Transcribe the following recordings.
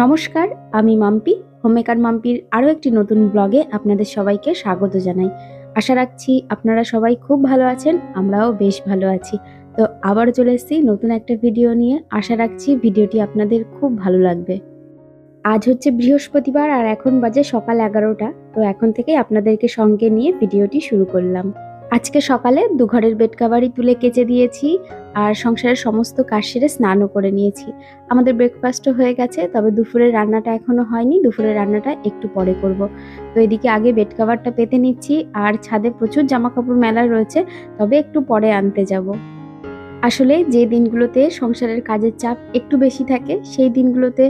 নমস্কার, আমি মাম্পি। হোমমেকার মাম্পির আরও একটি নতুন ব্লগে আপনাদের সবাইকে স্বাগত জানাই। আশা রাখছি আপনারা সবাই খুব ভালো আছেন, আমরাও বেশ ভালো আছি। তো আবারও চলে এসেছি নতুন একটা ভিডিও নিয়ে। আশা রাখছি ভিডিওটি আপনাদের খুব ভালো লাগবে। আজ হচ্ছে বৃহস্পতিবার আর এখন বাজে সকাল 11টা। তো এখন থেকেই আপনাদেরকে সঙ্গে নিয়ে ভিডিওটি শুরু করলাম। আজকে সকালে দুঘরের বেড কাভারই তুলে কেচে দিয়েছি আর সংসারের সমস্ত কাজ সেরে স্নানও করে নিয়েছি। আমাদের ব্রেকফাস্টও হয়ে গেছে, তবে দুপুরের রান্নাটা এখনো হয়নি। দুপুরের রান্নাটা একটু পরে করব। তো এদিকে আগে বেড কাভারটা পেতে নিচ্ছি আর ছাদে প্রচুর জামা কাপড় মেলা রয়েছে, তবে একটু পরে আনতে যাব। আসলে যে দিনগুলোতে সংসারের কাজের চাপ একটু বেশি থাকে সেই দিনগুলোতে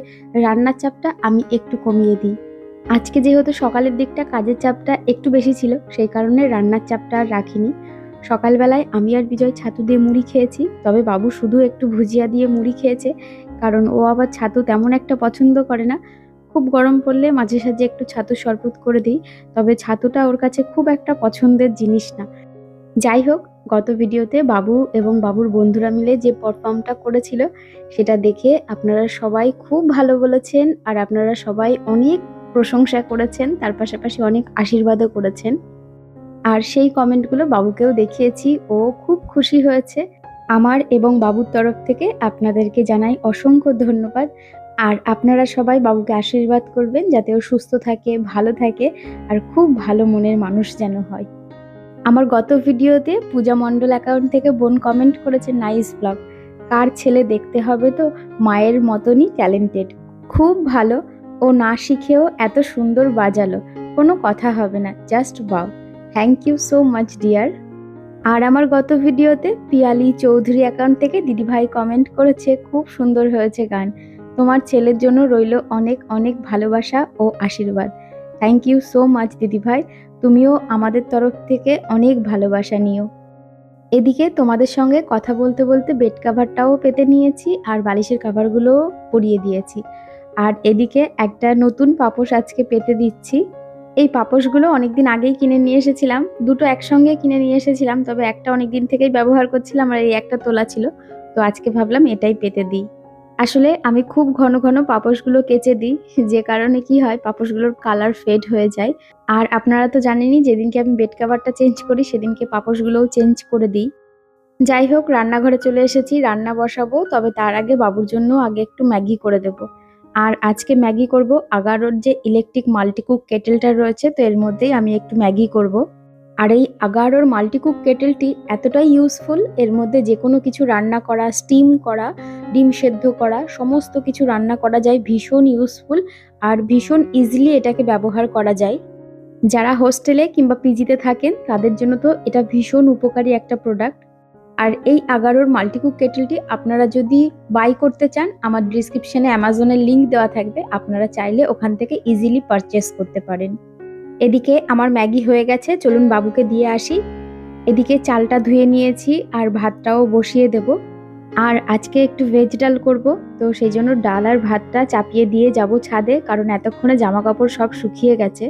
রান্নার চাপটা আমি একটু কমিয়ে দিই। আজকে যেহেতু সকালের দিকটা কাজের চাপটা একটু বেশি ছিল, সেই কারণে রান্নার চাপটা আর রাখিনি। সকালবেলায় আমি আর বিজয় ছাতু দিয়ে মুড়ি খেয়েছি, তবে বাবু শুধু একটু ভুজিয়া দিয়ে মুড়ি খেয়েছে, কারণ ও আবার ছাতু তেমন একটা পছন্দ করে না। খুব গরম পড়লে মাঝে সাঝে একটু ছাতুর শরবত করে দিই, তবে ছাতুটা ওর কাছে খুব একটা পছন্দের জিনিস না। যাই হোক, গত ভিডিওতে বাবু এবং বাবুর বন্ধুরা মিলে যে পারফর্মটা করেছিল সেটা দেখে আপনারা সবাই খুব ভালো বলেছেন আর আপনারা সবাই অনেক প্রশংসা করেছেন, তার পাশাপাশি অনেক আশীর্বাদও করেছেন। আর সেই কমেন্টগুলো বাবুকেও দেখিয়েছি, ও খুব খুশি হয়েছে। আমার এবং বাবুর তরফ থেকে আপনাদেরকে জানাই অসংখ্য ধন্যবাদ। আর আপনারা সবাই বাবুকে আশীর্বাদ করবেন যাতে ও সুস্থ থাকে, ভালো থাকে আর খুব ভালো মনের মানুষ যেন হয়। আমার গত ভিডিওতে পূজা মণ্ডল অ্যাকাউন্ট থেকে বোন কমেন্ট করেছে, নাইস ব্লগ, কার ছেলে দেখতে হবে তো মায়ের মতনই ট্যালেন্টেড, খুব ভালো, ও না শিখেও এত সুন্দর বাজালো, কোনো কথা হবে না, just wow, thank you so much dear. আর আমার গত ভিডিওতে পিয়ালি চৌধুরী অ্যাকাউন্ট থেকে দিদিভাই কমেন্ট করেছে, খুব সুন্দর হয়েছে গান, তোমার ছেলের জন্য রইল অনেক অনেক ভালোবাসা ও আশীর্বাদ। থ্যাংক ইউ সো মাচ দিদিভাই, তুমিও আমাদের তরফ থেকে অনেক ভালোবাসা নিও। এদিকে তোমাদের সঙ্গে কথা বলতে বলতে বেড কাভারটাও পেতে নিয়েছি আর বালিশের কাভারগুলোও পরিয়ে দিয়েছি। আর এদিকে একটা নতুন পাপোশ আজকে পেতে দিচ্ছি। এই পাপোশগুলো অনেকদিন আগেই কিনে নিয়ে এসেছিলাম, দুটো একসঙ্গে কিনে নিয়ে এসেছিলাম, তবে একটা অনেকদিন থেকেই ব্যবহার করছিলাম আর এই একটা তোলা ছিল, তো আজকে ভাবলাম এটাই পেতে দিই। আসলে আমি খুব ঘন ঘন পাপোশগুলো কেচে দিই, যে কারণে কি হয় পাপোশগুলোর কালার ফেড হয়ে যায়। আর আপনারা তো জানেনই যেদিনকে আমি বেড কাভারটা চেঞ্জ করি সেদিনকে পাপোশগুলোও চেঞ্জ করে দিই। যাই হোক, রান্নাঘরে চলে এসেছি, রান্না বসাবো, তবে তার আগে বাবুর জন্য আগে একটু ম্যাগি করে দেব। আর আজকে ম্যাগি করব আগারোর যে ইলেকট্রিক মাল্টিকুক কেটেলটা রয়েছে, তো এর মধ্যেই আমি একটু ম্যাগি করব। আর এই আগারোর মাল্টিকুক কেটেলটি এতটাই ইউজফুল, এর মধ্যে যে কোনো কিছু রান্না করা, স্টিম করা, ডিম সেদ্ধ করা, সমস্ত কিছু রান্না করা যায়, ভীষণ ইউজফুল আর ভীষণ ইজিলি এটাকে ব্যবহার করা যায়। যারা হোস্টেলে কিংবা পিজিতে থাকেন তাদের জন্য তো এটা ভীষণ উপকারী একটা প্রোডাক্ট। আর এই আগারোর মাল্টিকুক কেটেলটি আপনারা যদি বাই করতে চান, আমার ডিসক্রিপশনে অ্যামাজনের লিঙ্ক দেওয়া থাকবে, আপনারা চাইলে ওখান থেকে ইজিলি পারচেস করতে পারেন। এদিকে আমার ম্যাগি হয়ে গেছে, চলুন বাবুকে দিয়ে আসি। এদিকে চালটা ধুয়ে নিয়েছি আর ভাতটাও বসিয়ে দেব। আর আজকে একটু ভেজ ডাল করব, তো সেই জন্য ডাল আর ভাতটা চাপিয়ে দিয়ে যাব ছাদে, কারণ এতক্ষণে জামা কাপড় সব শুকিয়ে গেছে।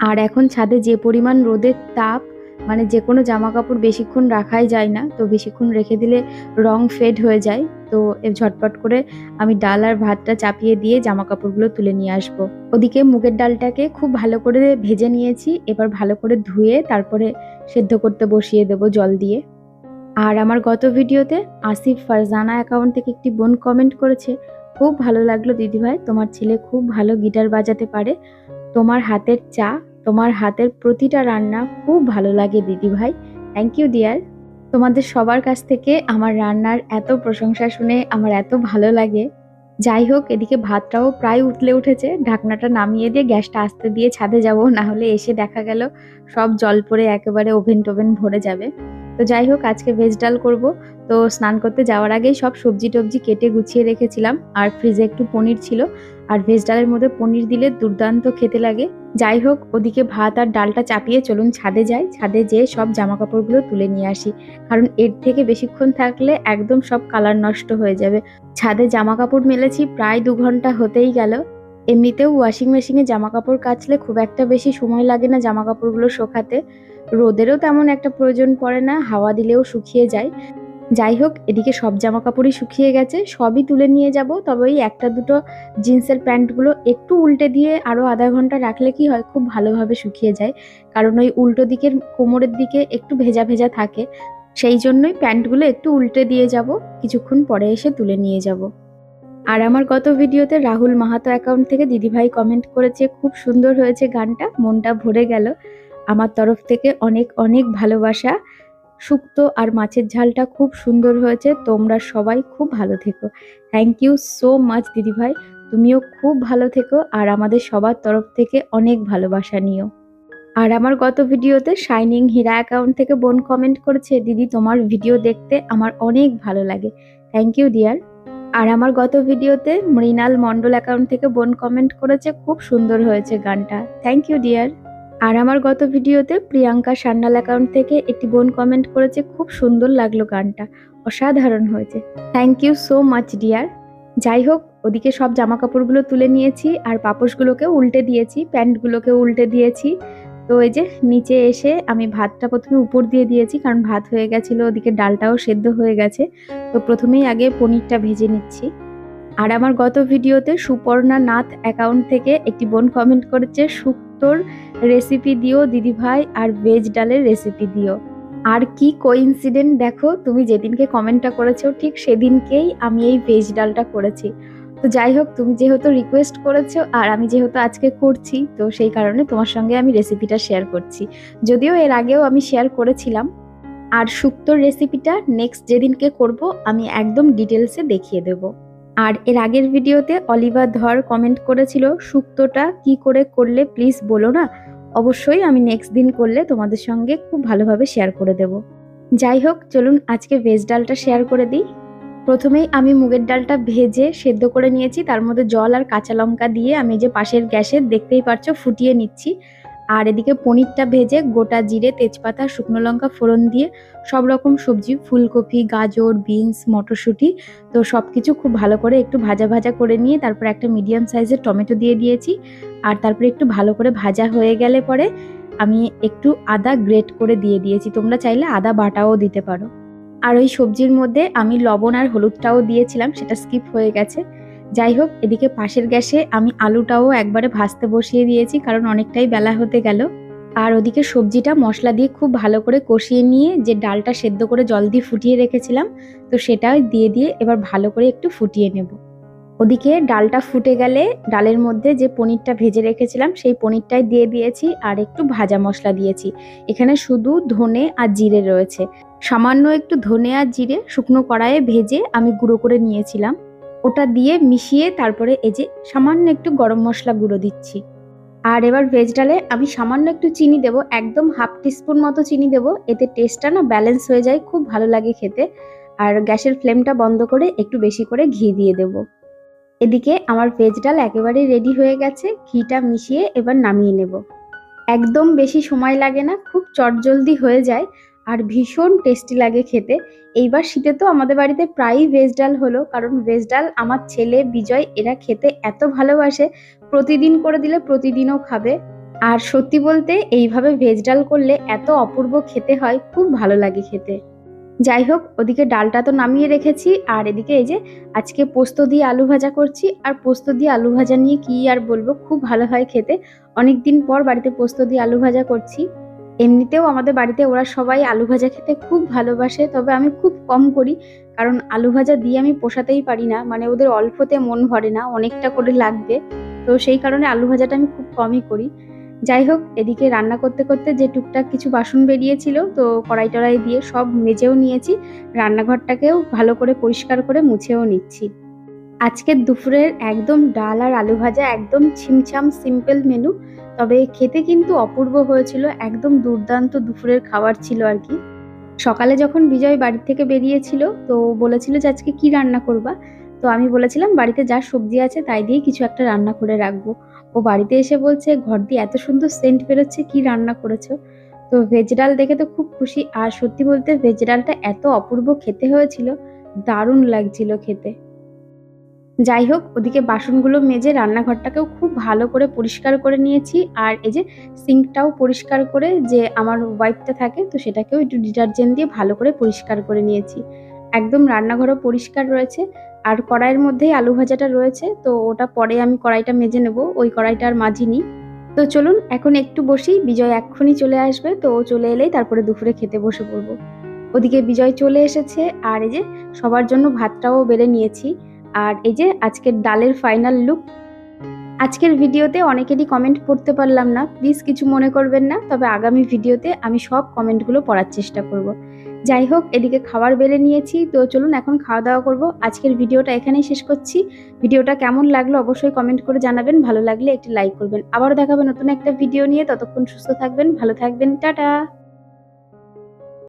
আর এখন ছাদে যে পরিমাণ রোদের তাপ, মানে যে কোনো জামা কাপড় বেশিক্ষণ রাখাই যায় না, তো বেশিক্ষণ রেখে দিলে রং ফেড হয়ে যায়। তো ঝটপট করে আমি ডাল আর ভাতটা চাপিয়ে দিয়ে জামা কাপড়গুলো তুলে নিয়ে আসবো। ওদিকে মুগের ডালটাকে খুব ভালো করে ভেজে নিয়েছি, এবার ভালো করে ধুয়ে তারপরে সেদ্ধ করতে বসিয়ে দেবো জল দিয়ে। আর আমার গত ভিডিওতে আসিফ ফারজানা অ্যাকাউন্ট থেকে একটি বোন কমেন্ট করেছে, খুব ভালো লাগলো দিদিভাই, তোমার ছেলে খুব ভালো গিটার বাজাতে পারে, তোমার হাতের চা, তোমার হাতের প্রতিটা রান্না খুব ভালো লাগে দিদিভাই। Thank you dear. তোমাদের সবার কাছ থেকে আমার রান্নার এত প্রশংসা শুনে আমার এত ভালো লাগে। যাই হোক, এদিকে ভাতটাও প্রায় উতলে উঠেছে, ঢাকনাটা নামিয়ে দিয়ে গ্যাসটা আস্তে দিয়ে ছাদে যাব, না হলে এসে দেখা গেল সব জল পড়ে একেবারে ওভেন টোভেন ভরে যাবে। তো যাই হোক, আজকে ভেজ ডাল করব। তো স্নান করতে যাওয়ার আগেই সব সবজি টবজি কেটে গুছিয়ে রেখেছিলাম, আর ফ্রিজে একটু পনির ছিল, আর ভেজ ডালের মধ্যে পনির দিলে দুর্দান্ত খেতে লাগে। যাই হোক, ওদিকে ভাত আর ডালটা চাপিয়ে চলুন ছাদে যাই, ছাদে যেয়ে সব জামা কাপড়গুলো তুলে নিয়ে আসি, কারণ এর থেকে বেশিক্ষণ থাকলে একদম সব কালার নষ্ট হয়ে যাবে। ছাদে জামা কাপড় মেলেছি প্রায় 2 ঘন্টা হতেই গেল। এমনিতেও ওয়াশিং মেশিনে জামা কাপড় কাচলে খুব একটা বেশি সময় লাগে না জামা কাপড়গুলো শোকাতে, রোদেরও তেমন একটা প্রয়োজন পড়ে না, হাওয়া দিলেও শুকিয়ে যায়। যাই হোক, এদিকে সব জামা কাপড়ই শুকিয়ে গেছে, সবই তুলে নিয়ে যাব। তবে ওই একটা দুটো জিন্সের প্যান্টগুলো একটু উল্টে দিয়ে আরও আধা ঘন্টা রাখলে কি হয়, খুব ভালোভাবে শুকিয়ে যায়। কারণ ওই উল্টো দিকের কোমরের দিকে একটু ভেজা ভেজা থাকে, সেই জন্যই প্যান্টগুলো একটু উল্টে দিয়ে যাব, কিছুক্ষণ পরে এসে তুলে নিয়ে যাব। আর আমার গত ভিডিওতে রাহুল মাহাতো অ্যাকাউন্ট থেকে দিদিভাই কমেন্ট করেছে, খুব সুন্দর হয়েছে গানটা, মনটা ভরে গেল। আমার তরফ থেকে অনেক অনেক ভালোবাসা। শুক্তো আর মাছের ঝালটা খুব সুন্দর হয়েছে, তোমরা সবাই খুব ভালো থেকো। থ্যাংক ইউ সো মাচ দিদিভাই, তুমিও খুব ভালো থেকো আর আমাদের সবার তরফ থেকে অনেক ভালোবাসা নিও। আর আমার গত ভিডিওতে শাইনিং হীরা অ্যাকাউন্ট থেকে বোন কমেন্ট করেছে, দিদি তোমার ভিডিও দেখতে আমার অনেক ভালো লাগে। Thank you deer. আর আমার গত ভিডিওতে মৃণাল মন্ডল অ্যাকাউন্ট থেকে বোন কমেন্ট করেছে, খুব সুন্দর হয়েছে গানটা। Thank you deer. আর আমার গত ভিডিওতে প্রিয়াঙ্কা সান্যাল অ্যাকাউন্ট থেকে একটি বোন কমেন্ট করেছে, খুব সুন্দর লাগলো গানটা, অসাধারণ হয়েছে। Thank you so much dear. যাই হোক, ওদিকে সব জামা কাপড়গুলো তুলে নিয়েছি আর পাপোশগুলোকে উল্টে দিয়েছি, প্যান্টগুলোকে উল্টে দিয়েছি। তো এই যে নিচে এসে আমি ভাতটা প্রথমে উপর দিয়ে দিয়েছি, কারণ ভাত হয়ে গেছিলো, ওদিকে ডালটাও সেদ্ধ হয়ে গেছে। তো প্রথমেই আগে পনিরটা ভেজে নিচ্ছি। আর আমার গত ভিডিওতে সুপর্ণা নাথ অ্যাকাউন্ট থেকে একটি বোন কমেন্ট করেছে, শুক্তোর রেসিপি দিও দিদিভাই আর ভেজ ডালের রেসিপি দিও। আর কি কোইন্সিডেন্ট দেখো, তুমি যেদিনকে কমেন্টটা করেছো ঠিক সেদিনকেই আমি এই ভেজ ডালটা করেছি। তো যাই হোক, তুমি যেহেতু রিকোয়েস্ট করেছো আর আমি যেহেতু আজকে করছি, তো সেই কারণে তোমার সঙ্গে আমি রেসিপিটা শেয়ার করছি। যদিও এর আগেও আমি শেয়ার করেছিলাম। আর শুক্তোর রেসিপিটা নেক্সট যেদিনকে করব আমি একদম ডিটেলসে দেখিয়ে দেবো। আর এর আগের ভিডিওতে অলিভা ধর কমেন্ট করেছিল, শুক্তোটা কি করে করলে প্লিজ বলো না। অবশ্যই আমি নেক্সট দিন করলে তোমাদের সঙ্গে খুব ভালোভাবে শেয়ার করে দেব। যাই হোক, চলুন আজকে ভেজ ডালটা শেয়ার করে দিই। প্রথমেই আমি মুগের ডালটা ভেজে সেদ্ধ করে নিয়েছি, তার মধ্যে জল আর কাঁচা লঙ্কা দিয়ে আমি যে পাশের গ্যাসে দেখতেই পারছো ফুটিয়ে নিচ্ছি। আর এদিকে পনিরটা ভেজে গোটা জিরে, তেজপাতা, শুকনো লঙ্কা ফোড়ন দিয়ে সব রকম সবজি, ফুলকপি, গাজর, বিনস, মটরশুঁটি, তো সব কিছু খুব ভালো করে একটু ভাজা ভাজা করে নিয়ে তারপর একটা মিডিয়াম সাইজের টমেটো দিয়ে দিয়েছি। আর তারপরে একটু ভালো করে ভাজা হয়ে গেলে পরে আমি একটু আদা গ্রেট করে দিয়ে দিয়েছি, তোমরা চাইলে আদা বাটাও দিতে পারো। আর ওই সবজির মধ্যে আমি লবণ আর হলুদটাও দিয়েছিলাম, সেটা স্কিপ হয়ে গেছে। যাই হোক, এদিকে পাশের গ্যাসে আমি আলুটাও একবারে ভাজতে বসিয়ে দিয়েছি, কারণ অনেকটাই বেলা হতে গেল। আর ওদিকে সবজিটা মশলা দিয়ে খুব ভালো করে কষিয়ে নিয়ে যে ডালটা সেদ্ধ করে জল দিয়ে ফুটিয়ে রেখেছিলাম, তো সেটা দিয়ে এবার ভালো করে একটু ফুটিয়ে নেব। ওদিকে ডালটা ফুটে গেলে ডালের মধ্যে যে পনিরটা ভেজে রেখেছিলাম সেই পনিরটাই দিয়ে দিয়েছি আর একটু ভাজা মশলা দিয়েছি। এখানে শুধু ধনে আর জিরে রয়েছে, সামান্য একটু ধনে আর জিরে শুকনো কড়াইয়ে ভেজে আমি গুঁড়ো করে নিয়েছিলাম, ওটা দিয়ে মিশিয়ে তারপরে এই যে সামান্য একটু গরম মশলা গুঁড়ো দিচ্ছি। আর এবার ভেজ ডালে আমি সামান্য একটু চিনি দেব, একদম হাফ টিস্পুন মতো চিনি দেব, এতে টেস্টটা না ব্যালেন্স হয়ে যায়, খুব ভালো লাগে খেতে। আর গ্যাসের ফ্লেমটা বন্ধ করে একটু বেশি করে ঘি দিয়ে দেবো। এদিকে আমার ভেজ ডাল একেবারে রেডি হয়ে গেছে, ঘিটা মিশিয়ে এবার নামিয়ে নেব। একদম বেশি সময় লাগে না, খুব চটজলদি হয়ে যায় আর ভীষণ টেস্টি লাগে খেতে। এইবার শীতে তো আমাদের বাড়িতে প্রায়ই ভেজ ডাল হলো, কারণ ভেজ ডাল আমার ছেলে বিজয় এরা খেতে এত ভালোবাসে, প্রতিদিন করে দিলে প্রতিদিনও খাবে। আর সত্যি বলতে এইভাবে ভেজ ডাল করলে এত অপূর্ব খেতে হয়, খুব ভালো লাগে খেতে। যাই হোক, ওদিকে ডালটা তো নামিয়ে রেখেছি আর এদিকে এই যে আজকে পোস্ত দিয়ে আলু ভাজা করছি। আর পোস্ত দিয়ে আলু ভাজা নিয়ে কি আর বলবো, খুব ভালো হয় খেতে। অনেকদিন পর বাড়িতে পোস্ত দিয়ে আলু ভাজা করছি। এমনিতেও আমাদের বাড়িতে ওরা সবাই আলু ভাজা খেতে খুব ভালোবাসে, তবে আমি খুব কম করি, কারণ আলু ভাজা দিয়ে আমি পোষাতেই পারি না, মানে ওদের অল্পতে মন ভরে না, অনেকটা করে লাগবে। তো সেই কারণে আলু ভাজাটা আমি খুব কমই করি। যাই হোক, এদিকে রান্না করতে করতে যে টুকটাক কিছু বাসন বেরিয়েছিল, তো কড়াই টড়াই দিয়ে সব মেজেও নিয়েছি, রান্নাঘরটাকেও ভালো করে পরিষ্কার করে মুছেও নিচ্ছি। আজকের দুপুরের একদম ডাল আর আলু ভাজা, একদম ছিমছাম সিম্পল মেনু, তবে খেতে কিন্তু অপূর্ব হয়েছিল, একদম দুর্দান্ত দুপুরের খাবার ছিল আর কি। সকালে যখন বিজয় বাড়ি থেকে বেরিয়েছিল, তো বলেছিল যে আজকে কি রান্না করবা, তো আমি বলেছিলাম বাড়িতে যা সবজি আছে তাই দিয়ে কিছু একটা রান্না করে রাখবো। ও বাড়িতে এসে বলছে, ঘর দিয়ে এত সুন্দর সেন্ট বেরোচ্ছে, কি রান্না করেছো। তো ভেজ ডাল দেখে তো খুব খুশি, আর সত্যি বলতে ভেজ ডালটা এত অপূর্ব খেতে হয়েছিল, দারুণ লাগছিল খেতে। যাই হোক, ওদিকে বাসনগুলো মেজে রান্নাঘরটাকেও খুব ভালো করে পরিষ্কার করে নিয়েছি। আর এই যে সিঙ্কটাও পরিষ্কার করে, যে আমার ওয়াইপটা থাকে তো সেটাকেও একটু ডিটারজেন্ট দিয়ে ভালো করে পরিষ্কার করে নিয়েছি। একদম রান্নাঘরও পরিষ্কার রয়েছে। আর কড়াইয়ের মধ্যেই আলু ভাজাটা রয়েছে, তো ওটা পরে আমি কড়াইটা মেজে নেব, ওই কড়াইটা আর মাজিনি। তো চলুন এখন একটু বসি, বিজয় এক্ষুনি চলে আসবে, তো ও চলে এলেই তারপরে দুপুরে খেতে বসে পড়বো। ওদিকে বিজয় চলে এসেছে, আর এই যে সবার জন্য ভাতটাও বেড়ে নিয়েছি। আর এই যে আজকের ডালের ফাইনাল লুক। আজকের ভিডিওতে অনেকেরই কমেন্ট পড়তে পারলাম না, প্লিজ কিছু মনে করবেন না, তবে আগামী ভিডিওতে আমি সব কমেন্টগুলো পড়ার চেষ্টা করব। যাই হোক, এদিকে খাবার বেড়ে নিয়েছি, তো চলুন এখন খাওয়া দাওয়া করব। আজকের ভিডিওটা এখানেই শেষ করছি। ভিডিওটা কেমন লাগলো অবশ্যই কমেন্ট করে জানাবেন, ভালো লাগলে একটি লাইক করবেন। আবারও দেখাবেন নতুন একটা ভিডিও নিয়ে, ততক্ষণ সুস্থ থাকবেন, ভালো থাকবেন, টাটা।